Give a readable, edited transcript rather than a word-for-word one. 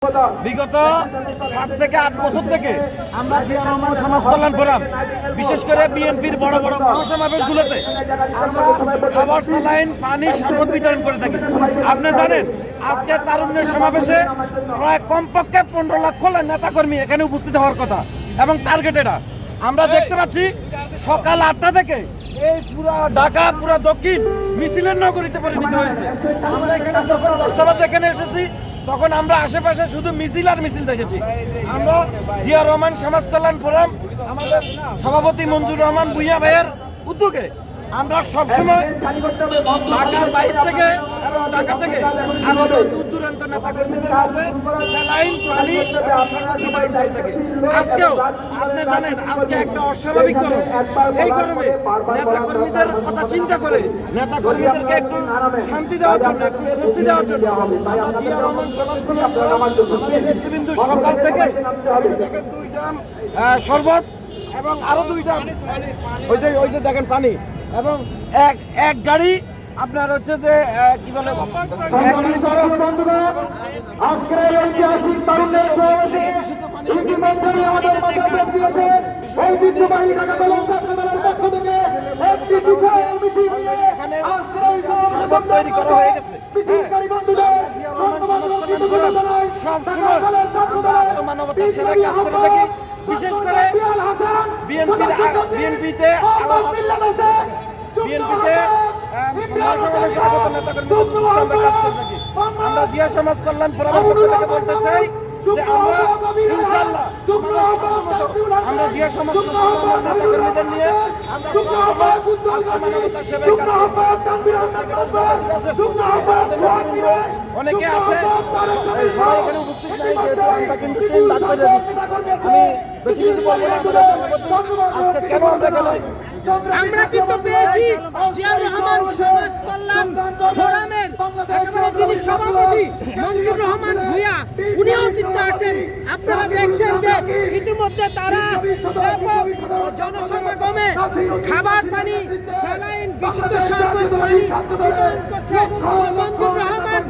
বিগত 7 থেকে 8 বছর থেকে আমরা জিয়া রহমান সমাজ কল্যাণ ফোরাম বিশেষ করে বিএনপির বড় বড় সমাবেশগুলোতে খাবার স্যালাইন পানি শরবত বিতরণ করে থাকি। আপনি জানেন আজকে তারুণ্যের সমাবেশে প্রায় কমপক্ষে 15 লক্ষ নেতাকর্মী এখানে উপস্থিত হওয়ার কথা এবং টার্গেট এটা আমরা দেখতে পাচ্ছি। সকাল 8টা থেকে এই পুরা ঢাকা পুরা দক্ষিণ মিছিলের নগরীতে পরিণত হয়েছে। আমরা এখানে যখন 10টা বাজে এখানে এসেছি তখন আমরা আশেপাশে শুধু মিছিল আর মিছিল দেখেছি। আমরা জিয়া রহমান সমাজ কল্যাণ ফোরাম আমাদের সভাপতি মঞ্জুর রহমান ভূঁইয়া ভাইয়ের উদ্যোগে আমরা সবসময় ঢাকার বাইরে থেকে এবং ঢাকা থেকে আগত দূর দূরান্ত নেতাকর্মীদের কাছে স্যালাইন পানি এবং শরবত বিতরণ করে থাকি। আজকেও আপনি জানেন আজকে একটা অস্বাভাবিক গরম। এই গরমে নেতাকর্মীদের কথা চিন্তা করে নেতাকর্মীদেরকে একটু শান্তি দেওয়ার জন্য একটু স্বস্তি দেওয়ার জন্য জিয়া রহমান সমাজ কল্যাণ ফোরাম আমাদের নেতৃবৃন্দ সকাল থেকে 2টা শরবত এবং আরো 2টা ওই যে দেখেন পানি এবং এক গাড়ি আপনার হচ্ছে যে কি বলে তৈরি করা হয়ে গেছে। মানবতার সেবা কাজ করে থাকি, বিশেষ করে বিএনপিতে আগত নেতাকর্মীদের কাজ করে থাকি। আমরা জিয়া সমাজ কল্যাণ ফোরামের পক্ষ থেকে বলতে চাই যে আমরা ইনশাআল্লাহ আমরা জিয়া সমাজ কল্যাণ নেতাকর্মীদের নিয়ে মানবতার সেবায় কাজ অনেকে আছে, সবাই এখানে উপস্থিত নাই যেহেতু আমরা কিন্তু টিম ভাগ করে দিচ্ছি। আমি বেশি কিছু বলবো না। আজকে কেন আমরা এখানে আমরা কিন্তু পেয়েছি জিয়া রহমান সমাজ কল্যাণ ফোরামের একেবারে যিনি সভাপতি মঞ্জুর রহমান ভূঁইয়া, উনিও কিন্তু আছেন। আপনারা দেখছেন যে ইতিমধ্যে তারা ব্যাপক জনসমাগমে খাবার পানি স্যালাইন বিশুদ্ধ শরবত পানি বিতরণ করছে। মঞ্জুর রহমান